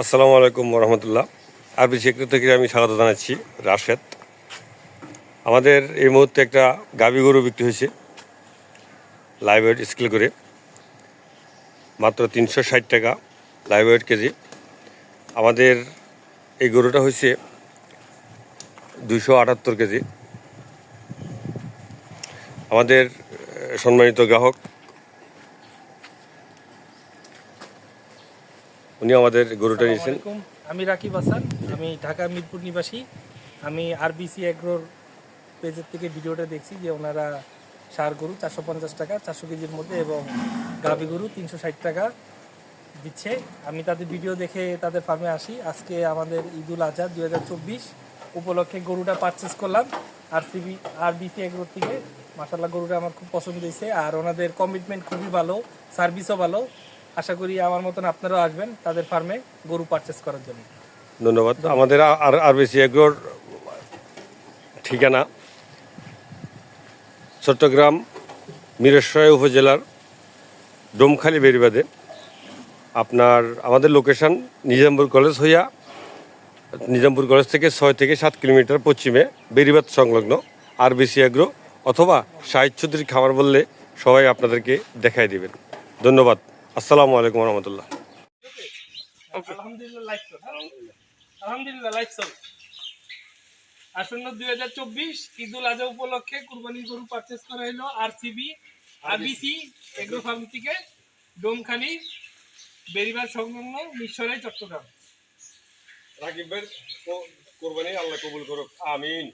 আসসালামু আলাইকুম রহমতুল্লাহ। আরবি সেক্টর থেকে আমি স্বাগত জানাচ্ছি রাশেদ। আমাদের এই মুহূর্তে একটা গাভী গরু বিক্রি হয়েছে লাইভ ওয়েট স্কেল করে, মাত্র 360 টাকা লাইভ ওয়েট কেজি। আমাদের এই গরুটা হয়েছে 278 কেজি। আমাদের সম্মানিত গ্রাহক উনি আমাদের গরুটা নিয়েছেন। আমি রাকিব হাসান, আমি ঢাকা মিরপুর নিবাসী। আমি আরবিসি এগ্রোর পেজের থেকে ভিডিওটা দেখছি যে ওনারা ষাঁড় গরু 450 টাকা 400 কেজির মধ্যে এবং গাভী গরু 360 টাকা দিচ্ছে। আমি তাদের ভিডিও দেখে তাদের ফার্মে আসি। আজকে আমাদের ঈদুল আজহা 2024 উপলক্ষে গরুটা পারচেস করলাম আরবিসি এগ্রোর থেকে। মাশাআল্লাহ গরুটা আমার খুব পছন্দ হয়েছে, আর ওনাদের কমিটমেন্ট খুবই ভালো, সার্ভিসও ভালো। আশা করি আমার মতন আপনারাও আসবেন তাদের ফার্মে গরু পারচেস করার জন্য। ধন্যবাদ। আমাদের আরবিসি এগ্রোর ঠিকানা চট্টগ্রাম মিরসরাই উপজেলার ডোমখালি বেরিবাদে। আমাদের লোকেশন নিজামপুর কলেজ থেকে 6 থেকে 7 কিলোমিটার পশ্চিমে বেরিবাদ সংলগ্ন আরবিসি এগ্রো, অথবা শাহিদ চৌধুরী খামার বললে সবাই আপনাদেরকে দেখাই দিবেন। ধন্যবাদ। আসসালামু আলাইকুম রহমতুল্লাহ। আলহামদুলিল্লাহ আসন্ন 2024 ঈদুল আজহা উপলক্ষে কুরবানি গরু পারচেস করা হলো আরবিসি এগ্রো ফার্ম থেকে, ডোমখালি বেরিবাদ সংলগ্ন মিরসরাই, চট্টগ্রাম। রাকিব ভাই কোরবানি আল্লাহ কবুল করুক, আমিন।